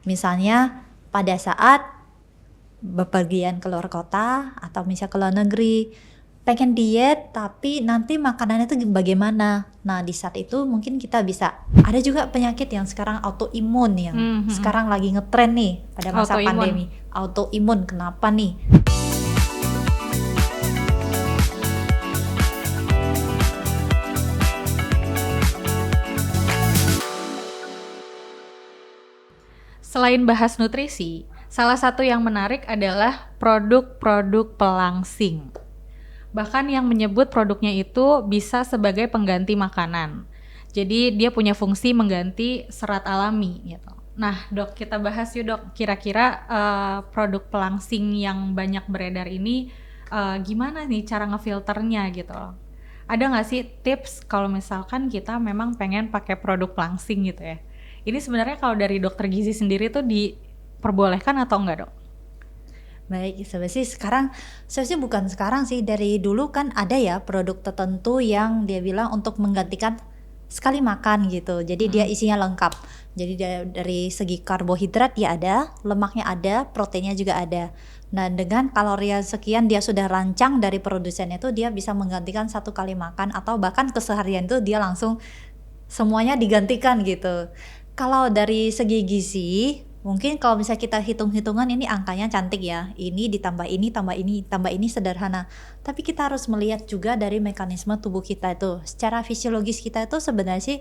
Misalnya pada saat bepergian keluar kota atau misal keluar negeri, pengen diet tapi nanti makanannya itu bagaimana. Nah di saat itu mungkin kita bisa, ada juga penyakit yang sekarang autoimun yang sekarang lagi ngetren nih pada masa Autoimun. pandemi. Autoimun kenapa nih? Selain bahas nutrisi, salah satu yang menarik adalah produk-produk pelangsing. Bahkan yang menyebut produknya itu bisa sebagai pengganti makanan. Jadi dia punya fungsi mengganti serat alami gitu. Nah dok, kita bahas yuk dok, kira-kira produk pelangsing yang banyak beredar ini gimana nih cara ngefilternya gitu loh. Ada nggak sih tips kalau misalkan kita memang pengen pakai produk pelangsing gitu ya? Ini sebenarnya kalau dari dokter gizi sendiri tuh diperbolehkan atau enggak dok? Baik, sebenarnya bukan sekarang sih, dari dulu kan ada ya produk tertentu yang dia bilang untuk menggantikan sekali makan gitu. Jadi dia isinya lengkap. Jadi dari segi karbohidrat dia ada, lemaknya ada, proteinnya juga ada. Nah dengan kalori yang sekian dia sudah rancang dari produsennya itu, dia bisa menggantikan satu kali makan atau bahkan keseharian itu dia langsung semuanya digantikan gitu. Kalau dari segi gizi, mungkin kalau misalnya kita hitung-hitungan ini angkanya cantik ya. Ini ditambah ini, tambah ini, tambah ini sederhana. Tapi kita harus melihat juga dari mekanisme tubuh kita itu. Secara fisiologis kita itu sebenarnya sih,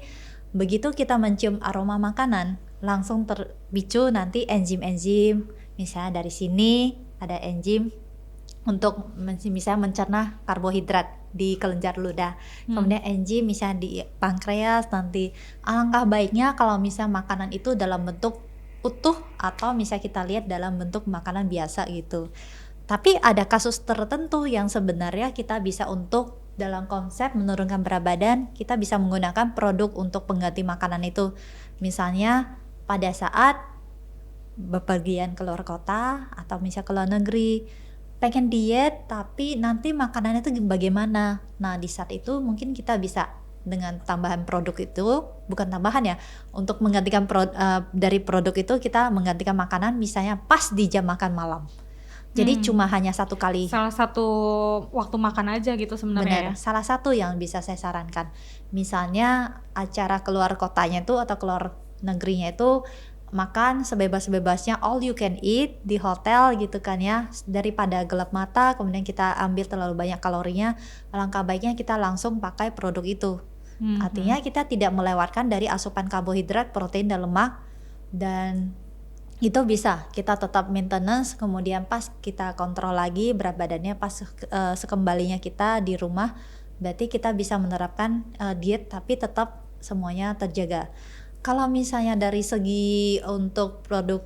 begitu kita mencium aroma makanan, langsung terpicu nanti enzim-enzim. Misalnya dari sini ada enzim untuk misalnya mencerna karbohidrat di kelenjar ludah. Kemudian enzim misalnya di pankreas nanti. Alangkah baiknya kalau misalnya makanan itu dalam bentuk utuh atau misalnya kita lihat dalam bentuk makanan biasa gitu. Tapi ada kasus tertentu yang sebenarnya kita bisa untuk dalam konsep menurunkan berat badan, kita bisa menggunakan produk untuk pengganti makanan itu. Misalnya pada saat bepergian keluar kota atau misalnya keluar negeri, pengen diet tapi nanti makanannya itu bagaimana. Nah di saat itu mungkin kita bisa dengan tambahan produk itu, bukan tambahan ya, untuk menggantikan dari produk itu kita menggantikan makanan misalnya pas di jam makan malam. Jadi cuma hanya satu kali. Salah satu waktu makan aja gitu sebenarnya ya. Benar, salah satu yang bisa saya sarankan. Misalnya acara keluar kotanya itu atau keluar negerinya itu makan sebebas-bebasnya, all you can eat di hotel gitu kan ya, daripada gelap mata kemudian kita ambil terlalu banyak kalorinya. Alangkah baiknya kita langsung pakai produk itu. Artinya kita tidak melewatkan dari asupan karbohidrat, protein dan lemak, dan itu bisa kita tetap maintenance. Kemudian pas kita kontrol lagi berat badannya pas sekembalinya kita di rumah, berarti kita bisa menerapkan diet tapi tetap semuanya terjaga. Kalau misalnya dari segi untuk produk,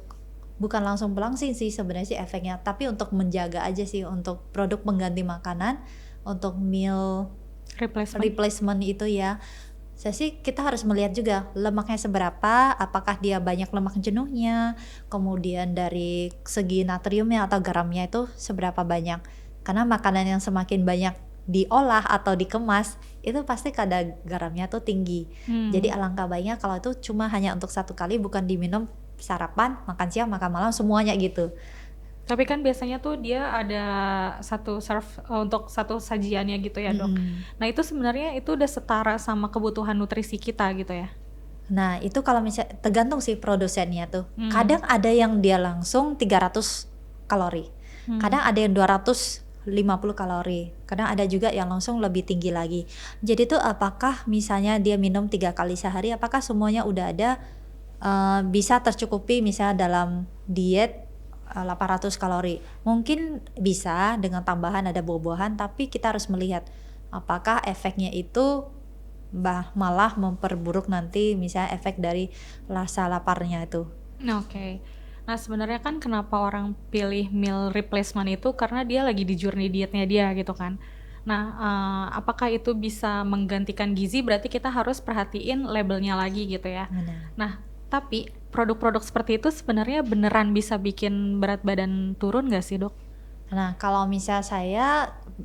bukan langsung pelangsing sih sebenarnya sih efeknya, tapi untuk menjaga aja sih, untuk produk pengganti makanan, untuk meal replacement itu ya. Saya sih kita harus melihat juga lemaknya seberapa, apakah dia banyak lemak jenuhnya, kemudian dari segi natriumnya atau garamnya itu seberapa banyak. Karena makanan yang semakin banyak diolah atau dikemas itu pasti kadar garamnya tuh tinggi. Jadi alangkah baiknya kalau itu cuma hanya untuk satu kali, bukan diminum sarapan, makan siang, makan malam semuanya gitu. Tapi kan biasanya tuh dia ada satu serve untuk satu sajiannya gitu ya dok. Nah itu sebenarnya itu udah setara sama kebutuhan nutrisi kita gitu ya. Nah itu kalau misalnya tergantung sih produsennya tuh. Kadang ada yang dia langsung 300 kalori, kadang ada yang 250 kalori, kadang ada juga yang langsung lebih tinggi lagi. Jadi tuh apakah misalnya dia minum 3 kali sehari, apakah semuanya udah ada bisa tercukupi misalnya dalam diet 800 kalori. Mungkin bisa dengan tambahan ada buah-buahan, tapi kita harus melihat apakah efeknya itu malah memperburuk nanti misalnya efek dari rasa laparnya itu. Oke. Nah sebenarnya kan kenapa orang pilih meal replacement itu karena dia lagi di journey dietnya dia gitu kan. Nah apakah itu bisa menggantikan gizi, berarti kita harus perhatiin labelnya lagi gitu ya. Benar. Nah tapi produk-produk seperti itu sebenarnya beneran bisa bikin berat badan turun nggak sih dok? Nah kalau misalnya saya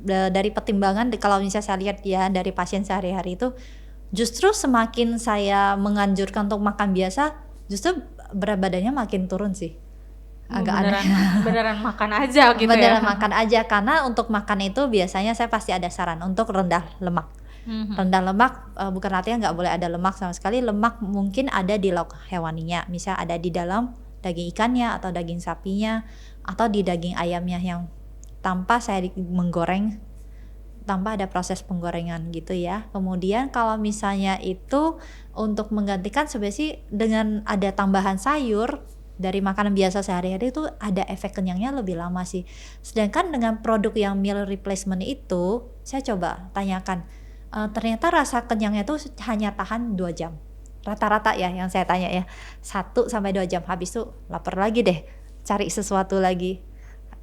dari pertimbangan, kalau misalnya saya lihat ya dari pasien sehari-hari itu, justru semakin saya menganjurkan untuk makan biasa, justru berat badannya makin turun sih. Agak beneran aneh. beneran makan aja gitu Beneran ya. makan aja, karena untuk makan itu biasanya saya pasti ada saran untuk rendah lemak. Mhm. Rendah lemak bukan artinya nggak boleh ada lemak sama sekali. Lemak mungkin ada di lauk hewaninya, misal ada di dalam daging ikannya atau daging sapinya atau di daging ayamnya yang tanpa saya menggoreng, tanpa ada proses penggorengan gitu ya. Kemudian kalau misalnya itu untuk menggantikan sebenarnya sih dengan ada tambahan sayur dari makanan biasa sehari-hari itu ada efek kenyangnya lebih lama sih. Sedangkan dengan produk yang meal replacement itu saya coba tanyakan, ternyata rasa kenyangnya itu hanya tahan 2 jam. Rata-rata ya yang saya tanya ya, 1 sampai 2 jam, habis itu lapar lagi deh, cari sesuatu lagi.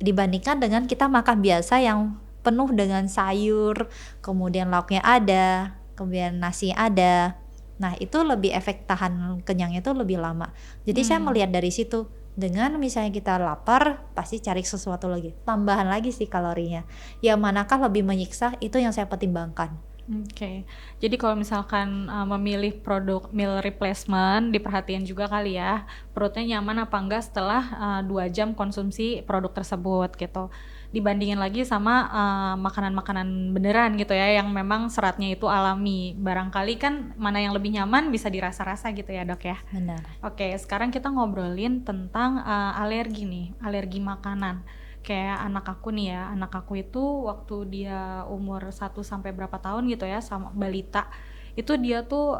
Dibandingkan dengan kita makan biasa yang penuh dengan sayur, kemudian lauknya ada, kemudian nasi ada. Nah, itu lebih efek tahan kenyangnya itu lebih lama. Jadi saya melihat dari situ, dengan misalnya kita lapar, pasti cari sesuatu lagi. Tambahan lagi sih kalorinya. Yang manakah lebih menyiksa, itu yang saya pertimbangkan. Oke, jadi kalau misalkan memilih produk meal replacement, diperhatiin juga kali ya perutnya nyaman apa enggak setelah 2 jam konsumsi produk tersebut gitu. Dibandingin lagi sama makanan-makanan beneran gitu ya, yang memang seratnya itu alami. Barangkali kan mana yang lebih nyaman bisa dirasa-rasa gitu ya dok ya. Benar. Oke, sekarang kita ngobrolin tentang alergi nih, alergi makanan. Kayak anak aku nih ya, anak aku itu waktu dia umur 1 sampai berapa tahun gitu ya, sama balita, itu dia tuh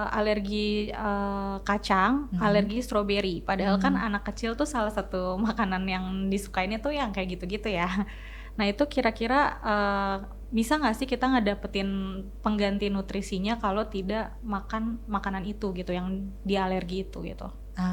alergi kacang, alergi stroberi. Padahal kan anak kecil tuh salah satu makanan yang disukainnya tuh yang kayak gitu-gitu ya. Nah itu kira-kira bisa nggak sih kita ngedapetin pengganti nutrisinya kalau tidak makan makanan itu gitu, yang dia alergi itu gitu?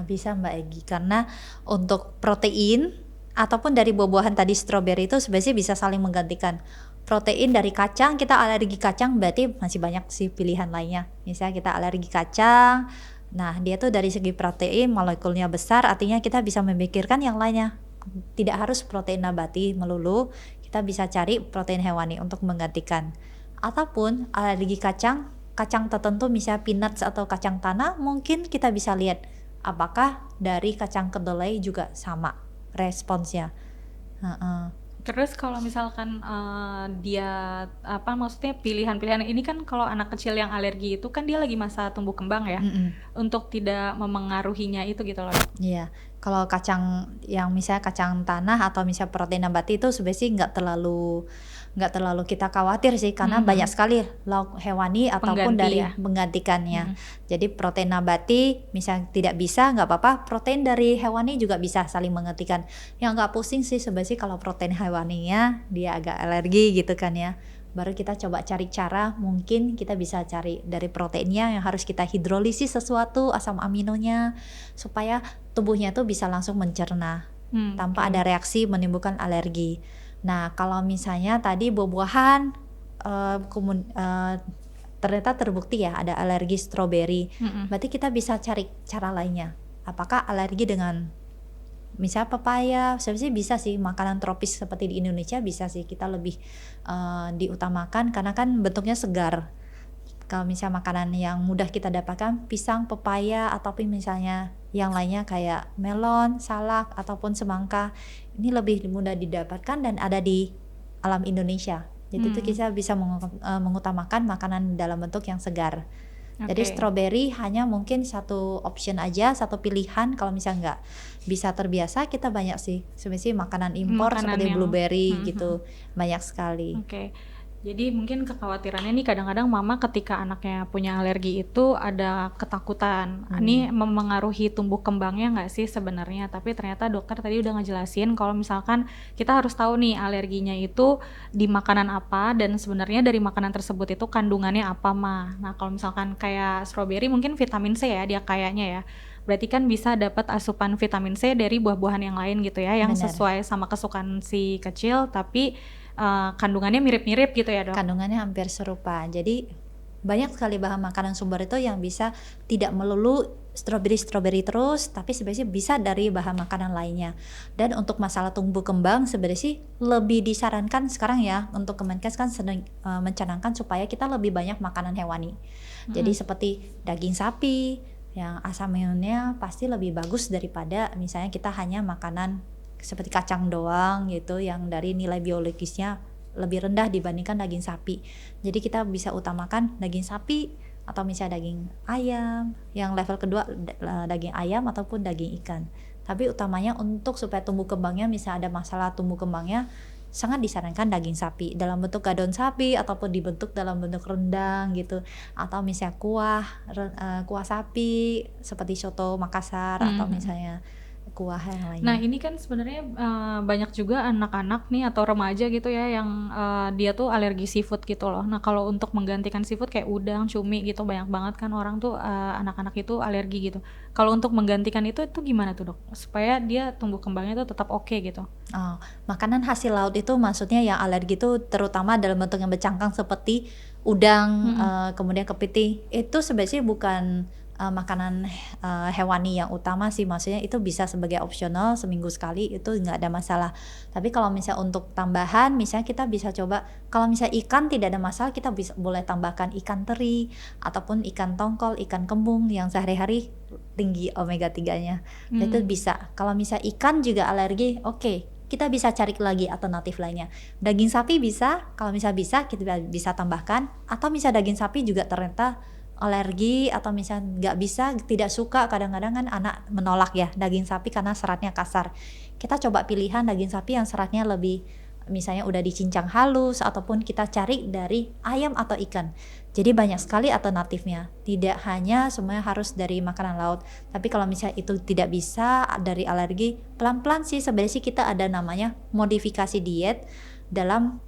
Bisa Mbak Egi, karena untuk protein ataupun dari buah-buahan tadi stroberi itu sebenarnya bisa saling menggantikan. Protein dari kacang, kita alergi kacang berarti masih banyak sih pilihan lainnya. Misalnya kita alergi kacang, nah dia tuh dari segi protein molekulnya besar, artinya kita bisa memikirkan yang lainnya. Tidak harus protein nabati melulu, kita bisa cari protein hewani untuk menggantikan. Ataupun alergi kacang, kacang tertentu misalnya peanuts atau kacang tanah, mungkin kita bisa lihat apakah dari kacang kedelai juga sama responsnya. Terus kalau misalkan dia apa maksudnya pilihan-pilihan ini kan, kalau anak kecil yang alergi itu kan dia lagi masa tumbuh kembang ya, untuk tidak memengaruhinya itu gitu loh. Iya, kalau kacang yang misalnya kacang tanah atau misalnya protein nabati itu sebenarnya sih nggak terlalu kita khawatir sih, karena banyak sekali lauk hewani ataupun Pengganti dari ya. menggantikannya. Jadi protein nabati misalnya tidak bisa, nggak apa-apa, protein dari hewani juga bisa saling menggantikan. Yang nggak pusing sih sebenarnya sih kalau protein hewaninya dia agak alergi gitu kan ya. Baru kita coba cari cara, mungkin kita bisa cari dari proteinnya yang harus kita hidrolisis sesuatu asam aminonya supaya tubuhnya tuh bisa langsung mencerna tanpa ada reaksi menimbulkan alergi. Nah, kalau misalnya tadi buah-buahan ternyata terbukti ya ada alergi stroberi, berarti kita bisa cari cara lainnya. Apakah alergi dengan misal pepaya, sebenarnya bisa sih, makanan tropis seperti di Indonesia bisa sih kita lebih diutamakan karena kan bentuknya segar. Kalau misalnya makanan yang mudah kita dapatkan, pisang, pepaya, ataupun misalnya yang lainnya kayak melon, salak, ataupun semangka, ini lebih mudah didapatkan dan ada di alam Indonesia. Jadi itu kita bisa mengutamakan makanan dalam bentuk yang segar. Jadi stroberi hanya mungkin satu option aja, satu pilihan. Kalau misalnya nggak bisa terbiasa, kita banyak sih sebenarnya makanan impor seperti blueberry gitu, banyak sekali. Jadi mungkin kekhawatirannya nih kadang-kadang mama ketika anaknya punya alergi itu ada ketakutan, ini memengaruhi tumbuh kembangnya nggak sih sebenarnya? Tapi ternyata dokter tadi udah ngejelasin kalau misalkan kita harus tahu nih alerginya itu di makanan apa, dan sebenarnya dari makanan tersebut itu kandungannya apa mah. Nah kalau misalkan kayak strawberry mungkin vitamin C ya dia kayaknya ya. Berarti kan bisa dapat asupan vitamin C dari buah-buahan yang lain gitu ya, yang sesuai sama kesukaan si kecil, tapi kandungannya mirip-mirip gitu ya dok? Kandungannya hampir serupa. Jadi banyak sekali bahan makanan sumber itu yang bisa tidak melulu strawberry terus, tapi sebenarnya bisa dari bahan makanan lainnya. Dan untuk masalah tumbuh kembang sebenarnya sih lebih disarankan sekarang ya, untuk Kemenkes kan sedang mencanangkan supaya kita lebih banyak makanan hewani. Jadi seperti daging sapi, yang asam aminonya pasti lebih bagus daripada misalnya kita hanya makanan seperti kacang doang gitu yang dari nilai biologisnya lebih rendah dibandingkan daging sapi. Jadi kita bisa utamakan daging sapi atau misalnya daging ayam, yang level kedua daging ayam ataupun daging ikan. Tapi utamanya untuk supaya tumbuh kembangnya, misalnya ada masalah tumbuh kembangnya, sangat disarankan daging sapi dalam bentuk gadon sapi ataupun dibentuk dalam bentuk rendang gitu, atau misalnya kuah sapi seperti soto Makassar atau misalnya kuah yang Nah, lainnya. ini kan sebenarnya banyak juga anak-anak nih atau remaja gitu ya yang dia tuh alergi seafood gitu loh. Nah, kalau untuk menggantikan seafood kayak udang, cumi gitu banyak banget kan orang tuh anak-anak itu alergi gitu. Kalau untuk menggantikan itu gimana tuh, Dok? Supaya dia tumbuh kembangnya tuh tetap oke gitu. Oh, makanan hasil laut itu maksudnya yang alergi itu terutama dalam bentuk yang bercangkang seperti udang, kemudian kepiting, itu sebenarnya bukan makanan hewani yang utama sih, maksudnya itu bisa sebagai opsional seminggu sekali itu nggak ada masalah. Tapi kalau misalnya untuk tambahan, misalnya kita bisa coba, kalau misalnya ikan tidak ada masalah, kita bisa boleh tambahkan ikan teri ataupun ikan tongkol, ikan kembung yang sehari-hari tinggi omega 3-nya. Itu bisa. Kalau misalnya ikan juga alergi, oke, kita bisa cari lagi alternatif lainnya. Daging sapi bisa, kalau misalnya bisa kita bisa tambahkan, atau misalnya daging sapi juga ternyata alergi atau misalnya nggak bisa, tidak suka, kadang-kadang kan anak menolak ya daging sapi karena seratnya kasar. Kita coba pilihan daging sapi yang seratnya lebih, misalnya udah dicincang halus, ataupun kita cari dari ayam atau ikan. Jadi banyak sekali alternatifnya, tidak hanya semuanya harus dari makanan laut. Tapi kalau misalnya itu tidak bisa dari alergi, pelan-pelan sih sebenarnya sih kita ada namanya modifikasi diet dalam,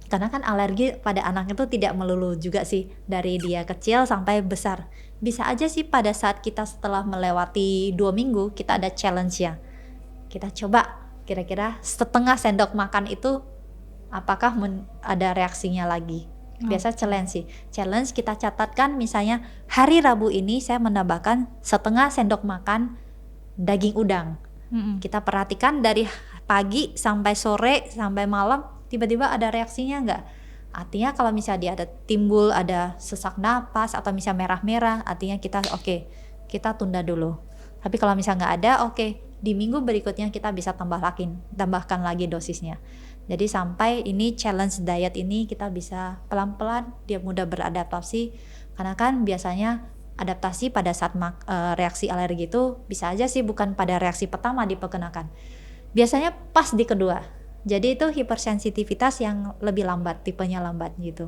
karena kan alergi pada anak itu tidak melulu juga sih dari dia kecil sampai besar. Bisa aja sih pada saat kita setelah melewati 2 minggu kita ada challenge ya. Kita coba kira-kira setengah sendok makan itu apakah ada reaksinya lagi. Biasa challenge sih. Challenge kita catatkan, misalnya hari Rabu ini saya menambahkan setengah sendok makan daging udang. Kita perhatikan dari pagi sampai sore sampai malam tiba-tiba ada reaksinya nggak? Artinya kalau misalnya dia ada timbul ada sesak napas atau misalnya merah-merah, artinya kita oke, kita tunda dulu. Tapi kalau misalnya nggak ada, oke, di minggu berikutnya kita bisa tambahkan lagi dosisnya. Jadi sampai ini challenge diet ini kita bisa pelan-pelan dia mudah beradaptasi, karena kan biasanya adaptasi pada saat reaksi alergi itu bisa aja sih bukan pada reaksi pertama diperkenakan. Biasanya pas di kedua. Jadi itu hipersensitivitas yang lebih lambat, tipenya lambat gitu.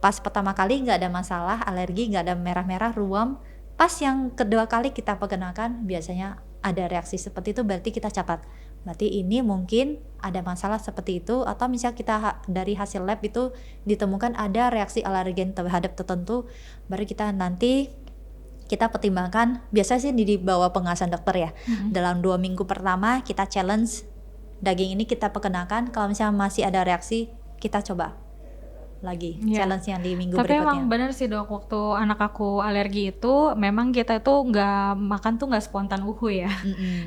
Pas pertama kali nggak ada masalah, alergi nggak ada merah-merah, ruam. Pas yang kedua kali kita perkenalkan biasanya ada reaksi seperti itu, berarti kita catat. Berarti ini mungkin ada masalah seperti itu, atau misalnya kita dari hasil lab itu ditemukan ada reaksi alergen terhadap tertentu, baru kita nanti kita pertimbangkan, biasanya sih di bawah pengawasan dokter ya. Dalam 2 minggu pertama kita challenge daging ini kita perkenalkan, kalau misalnya masih ada reaksi kita coba lagi challenge yang di minggu Tapi berikutnya. emang bener sih, Dok, waktu anak aku alergi itu memang kita tuh nggak makan tuh nggak spontan ya.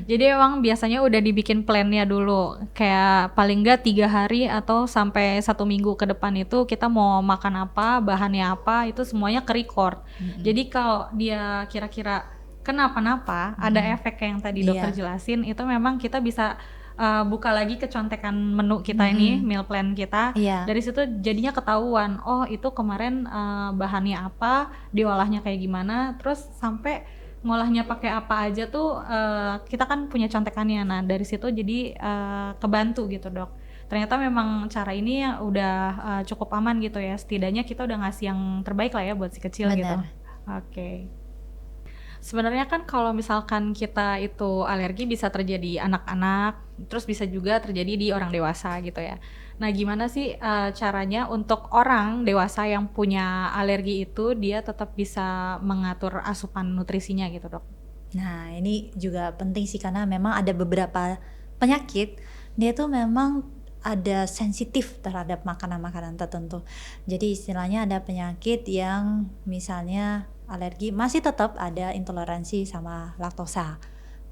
Jadi emang biasanya udah dibikin plannya dulu, kayak paling nggak 3 hari atau sampai 1 minggu ke depan itu kita mau makan apa, bahannya apa, itu semuanya ke record. Jadi kalau dia kira-kira kenapa-napa, ada efek yang tadi dokter jelasin, itu memang kita bisa buka lagi kecontekan menu kita ini, meal plan kita. Dari situ jadinya ketahuan, oh itu kemarin bahannya apa, diolahnya kayak gimana, terus sampai ngolahnya pakai apa aja tuh kita kan punya contekannya. Nah dari situ jadi kebantu gitu, Dok. Ternyata memang cara ini udah cukup aman gitu ya, setidaknya kita udah ngasih yang terbaik lah ya buat si kecil. Benar. Gitu. Oke. Sebenarnya kan kalau misalkan kita itu alergi bisa terjadi anak-anak, terus bisa juga terjadi di orang dewasa gitu ya. Nah gimana sih caranya untuk orang dewasa yang punya alergi itu dia tetap bisa mengatur asupan nutrisinya gitu, Dok? Nah ini juga penting sih, karena memang ada beberapa penyakit dia tuh memang ada sensitif terhadap makanan-makanan tertentu. Jadi istilahnya ada penyakit yang misalnya alergi masih tetap ada intoleransi sama laktosa.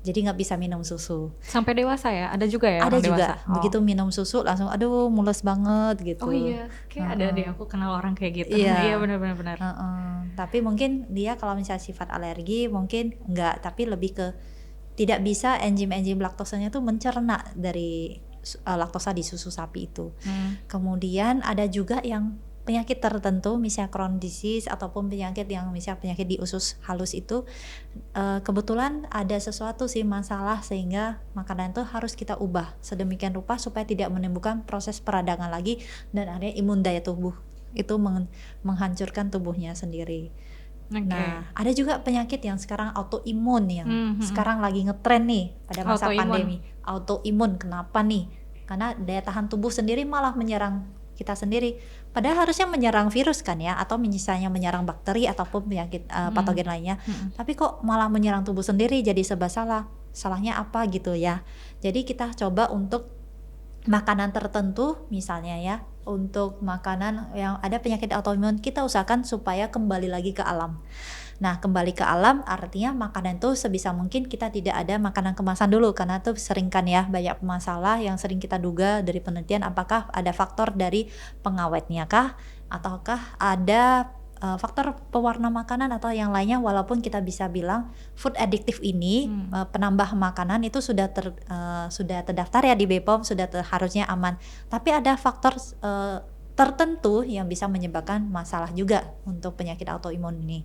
jadi nggak bisa minum susu. Sampai dewasa ya? Ada juga ya Ada orang juga dewasa? Oh. begitu minum susu langsung aduh mules banget gitu. Oh iya, kayak ada deh aku kenal orang kayak gitu. Iya. Iya benar-benar. Tapi mungkin dia kalau misalnya sifat alergi mungkin enggak, tapi lebih ke tidak bisa enzim-enzim laktosanya tuh mencerna dari laktosa di susu sapi itu. Kemudian ada juga yang penyakit tertentu misalnya Crohn disease ataupun penyakit yang misalnya penyakit di usus halus itu kebetulan ada sesuatu sih masalah sehingga makanan itu harus kita ubah sedemikian rupa supaya tidak menimbulkan proses peradangan lagi dan akhirnya imun daya tubuh itu menghancurkan tubuhnya sendiri. Okay. Nah, ada juga penyakit yang sekarang autoimun yang sekarang lagi ngetren nih pada masa pandemi. Autoimun kenapa nih? Karena daya tahan tubuh sendiri malah menyerang kita sendiri. Padahal harusnya menyerang virus kan ya, atau misalnya menyerang bakteri ataupun penyakit patogen lainnya. Tapi kok malah menyerang tubuh sendiri, jadi serba salah. Salahnya apa gitu ya? Jadi kita coba untuk makanan tertentu misalnya ya, untuk makanan yang ada penyakit autoimun kita usahakan supaya kembali lagi ke alam. Nah, kembali ke alam artinya makanan itu sebisa mungkin kita tidak ada makanan kemasan dulu, karena itu sering kan ya banyak masalah yang sering kita duga dari penelitian, apakah ada faktor dari pengawetnya kah ataukah ada faktor pewarna makanan atau yang lainnya. Walaupun kita bisa bilang food addictive ini penambah makanan itu sudah terdaftar ya di BPOM, harusnya aman, tapi ada faktor tertentu yang bisa menyebabkan masalah juga untuk penyakit autoimun ini.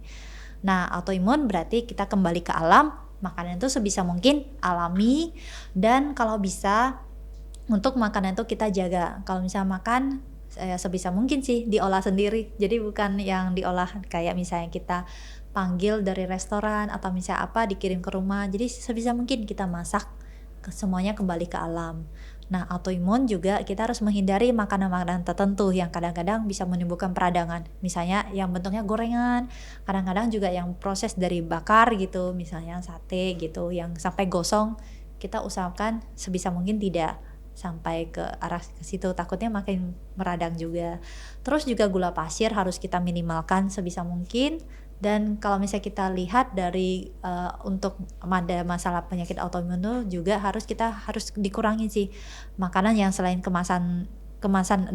Nah, autoimun berarti kita kembali ke alam, makanan itu sebisa mungkin alami, dan kalau bisa untuk makanan itu kita jaga. Kalau misalnya makan sebisa mungkin sih diolah sendiri, jadi bukan yang diolah kayak misalnya kita panggil dari restoran atau misalnya apa dikirim ke rumah. Jadi sebisa mungkin kita masak, semuanya kembali ke alam. Nah, autoimun juga kita harus menghindari makanan-makanan tertentu yang kadang-kadang bisa menimbulkan peradangan. Misalnya yang bentuknya gorengan, kadang-kadang juga yang proses dari bakar gitu, misalnya sate gitu, yang sampai gosong, kita usahakan sebisa mungkin tidak sampai ke arah ke situ, takutnya makin meradang juga. Terus juga gula pasir harus kita minimalkan sebisa mungkin. Dan kalau misalnya kita lihat dari untuk ada masalah penyakit autoimun itu juga harus dikurangi sih makanan yang selain kemasan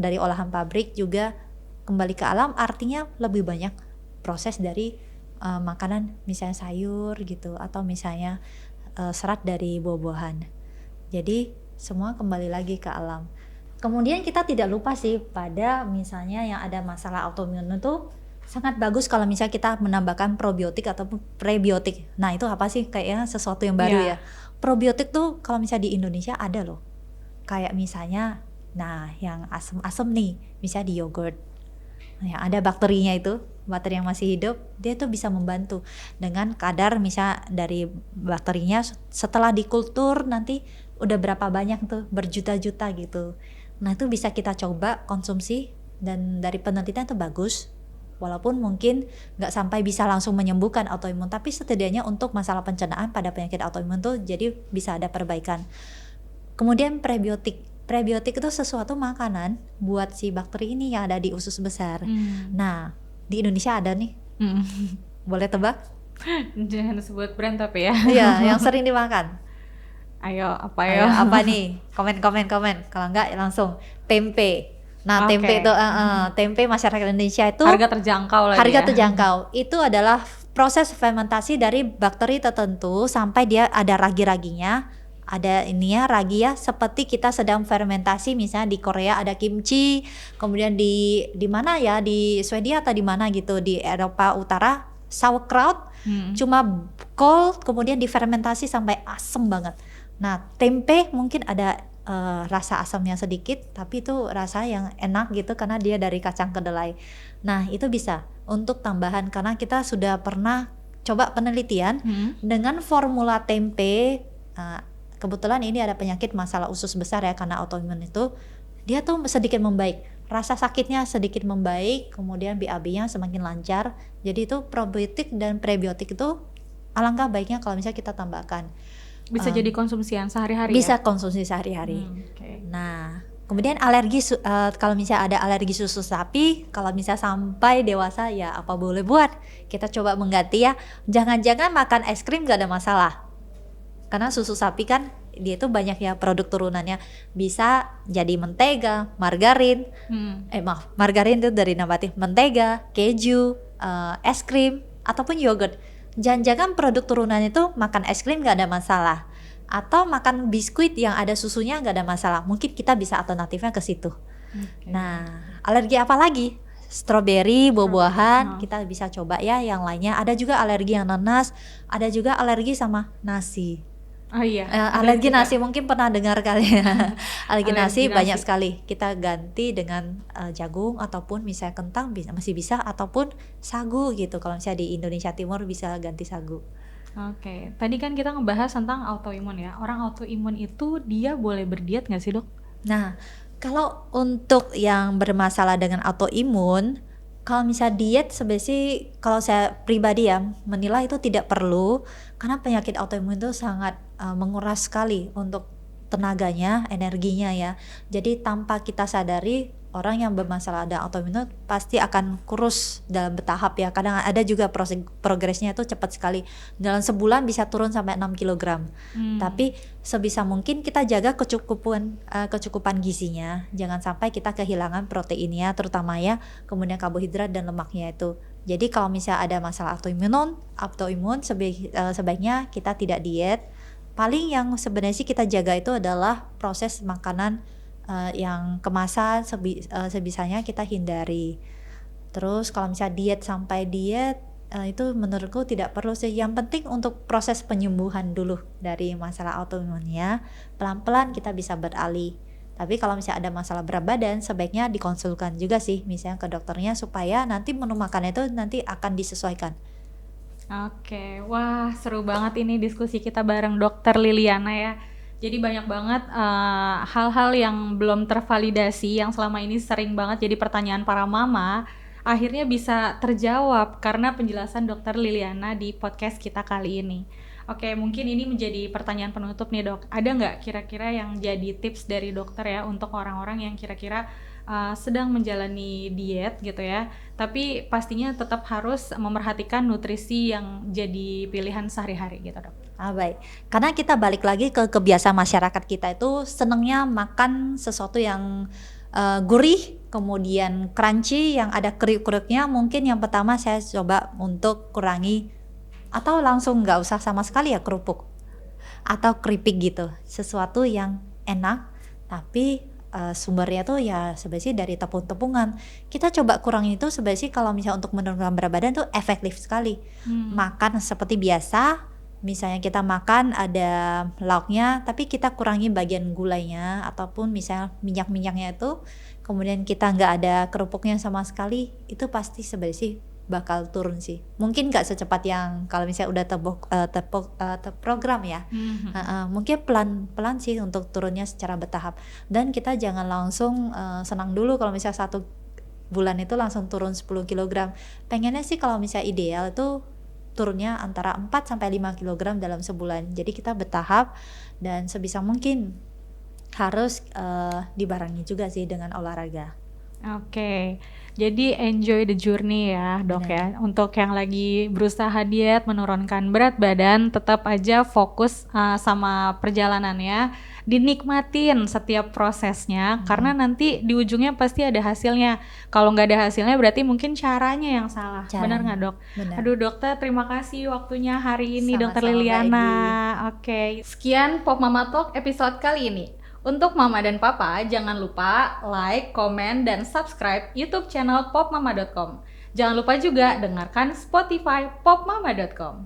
dari olahan pabrik, juga kembali ke alam artinya lebih banyak proses dari makanan misalnya sayur gitu, atau misalnya serat dari buah-buahan. Jadi semua kembali lagi ke alam. Kemudian kita tidak lupa sih pada misalnya yang ada masalah autoimun itu sangat bagus kalau misalnya kita menambahkan probiotik ataupun prebiotik. Nah, itu apa sih? Kayaknya sesuatu yang baru ya. Probiotik tuh kalau misalnya di Indonesia ada loh. Kayak misalnya, nah yang asam-asam nih, misalnya di yogurt. Yang ada bakterinya itu, bakteri yang masih hidup, dia tuh bisa membantu dengan kadar misalnya dari bakterinya setelah dikultur nanti udah berapa banyak tuh, berjuta-juta gitu. Nah, itu bisa kita coba konsumsi dan dari penelitian itu bagus. Walaupun mungkin nggak sampai bisa langsung menyembuhkan autoimun, tapi setidaknya untuk masalah pencernaan pada penyakit autoimun tuh jadi bisa ada perbaikan. Kemudian prebiotik itu sesuatu makanan buat si bakteri ini yang ada di usus besar. Nah, di Indonesia ada nih. Boleh tebak? Jangan sebut brand tapi ya. Iya, yang sering dimakan. Ayo, apa nih? Komen. Kalau enggak langsung tempe. Nah, tempe itu tempe masyarakat Indonesia itu harga terjangkau lagi. Harga terjangkau. Itu adalah proses fermentasi dari bakteri tertentu sampai dia ada ragi-raginya. Ada ininya ragi ya, seperti kita sedang fermentasi misalnya di Korea ada kimchi, kemudian di mana ya, di Swedia atau di mana gitu, di Eropa Utara sauerkraut, cuma kol kemudian difermentasi sampai asem banget. Nah, tempe mungkin ada rasa asamnya sedikit, tapi itu rasa yang enak gitu karena dia dari kacang kedelai. Nah, itu bisa untuk tambahan karena kita sudah pernah coba penelitian dengan formula tempe. Kebetulan ini ada penyakit masalah usus besar ya, karena autoimun itu dia tuh sedikit membaik, rasa sakitnya sedikit membaik, kemudian BAB-nya semakin lancar. Jadi itu probiotik dan prebiotik itu alangkah baiknya kalau misalnya kita tambahkan. Bisa jadi konsumsian sehari-hari bisa ya? Konsumsi sehari-hari. Okay. Nah, kemudian alergi kalau misalnya ada alergi susu sapi, kalau misalnya sampai dewasa ya apa boleh buat, kita coba mengganti ya. Jangan-jangan makan es krim gak ada masalah, Karena susu sapi kan dia itu banyak ya produk turunannya, bisa jadi mentega, margarin, margarin itu dari nabati, mentega, keju, es krim ataupun yogurt. Jangan-jangan produk turunan itu makan es krim nggak ada masalah, atau makan biskuit yang ada susunya nggak ada masalah. Mungkin kita bisa alternatifnya ke situ. Nah, alergi apa lagi? Stroberi, buah-buahan, kita bisa coba ya. Yang lainnya ada juga alergi yang nanas, ada juga alergi sama nasi. Oh iya. Alergi nasi mungkin pernah dengar kali ya. Alergi nasi Alergi banyak nasi. sekali. Kita ganti dengan jagung ataupun misalnya kentang masih bisa, ataupun sagu gitu. Kalau misalnya di Indonesia Timur bisa ganti sagu. Oke, tadi kan kita ngebahas tentang autoimun ya. Orang autoimun itu dia boleh berdiet nggak sih, Dok? Nah, kalau untuk yang bermasalah dengan autoimun, kalau misalnya diet sebenarnya kalau saya pribadi ya menilai itu tidak perlu, karena penyakit autoimun itu sangat menguras sekali untuk tenaganya, energinya ya. Jadi tanpa kita sadari, orang yang bermasalah ada autoimun itu pasti akan kurus dalam bertahap ya. Kadang ada juga progresnya itu cepat sekali. Dalam sebulan bisa turun sampai 6 kg. Tapi sebisa mungkin kita jaga kecukupan gizinya. Jangan sampai kita kehilangan proteinnya terutama ya, kemudian karbohidrat dan lemaknya itu. Jadi kalau misalnya ada masalah autoimun sebaiknya kita tidak diet. Paling yang sebenarnya sih kita jaga itu adalah proses makanan yang kemasan sebisanya kita hindari. Terus kalau misalnya diet itu menurutku tidak perlu sih. Yang penting untuk proses penyembuhan dulu dari masalah autoimunnya, pelan-pelan kita bisa beralih. Tapi kalau misalnya ada masalah berat badan, sebaiknya dikonsulkan juga sih misalnya ke dokternya, supaya nanti menu makannya itu nanti akan disesuaikan. Oke, wah seru banget ini diskusi kita bareng Dokter Liliana ya. Jadi banyak banget hal-hal yang belum tervalidasi, yang selama ini sering banget jadi pertanyaan para mama, akhirnya bisa terjawab karena penjelasan Dokter Liliana di podcast kita kali ini. Oke, mungkin ini menjadi pertanyaan penutup nih, Dok. Ada nggak kira-kira yang jadi tips dari dokter ya untuk orang-orang yang kira-kira sedang menjalani diet gitu ya, tapi pastinya tetap harus memerhatikan nutrisi yang jadi pilihan sehari-hari gitu, Dok. Baik, karena kita balik lagi ke kebiasaan masyarakat kita itu senangnya makan sesuatu yang gurih, kemudian crunchy, yang ada kriuk-kriuknya. Mungkin yang pertama saya coba untuk kurangi, atau langsung nggak usah sama sekali ya kerupuk atau keripik gitu. Sesuatu yang enak tapi sumbernya tuh ya sebenarnya dari tepung-tepungan. Kita coba kurangi itu sebenarnya kalau misalnya untuk menurunkan berat badan tuh efektif sekali. Makan seperti biasa, misalnya kita makan ada lauknya, tapi kita kurangi bagian gulanya ataupun misalnya minyak-minyaknya itu, kemudian kita nggak ada kerupuknya sama sekali, itu pasti sebenarnya bakal turun sih. Mungkin nggak secepat yang kalau misalnya udah terprogram ya. Mungkin pelan-pelan sih untuk turunnya secara bertahap. Dan kita jangan langsung senang dulu kalau misalnya 1 bulan itu langsung turun 10 kg. Pengennya sih kalau misalnya ideal itu turunnya antara 4-5 kg dalam sebulan. Jadi kita bertahap dan sebisa mungkin harus dibarengi juga sih dengan olahraga. Oke, jadi enjoy the journey ya, Dok ya. Untuk yang lagi berusaha diet, menurunkan berat badan, tetap aja fokus sama perjalanannya, dinikmatin setiap prosesnya, karena nanti di ujungnya pasti ada hasilnya. Kalau nggak ada hasilnya berarti mungkin caranya yang salah. Benar nggak, Dok? Benar. Aduh, Dokter, terima kasih waktunya hari ini, Sama-sama, Dokter Liliana. Oke, sekian Pop Mama Talk episode kali ini. Untuk Mama dan Papa, jangan lupa like, komen, dan subscribe YouTube channel popmama.com. Jangan lupa juga dengarkan Spotify popmama.com.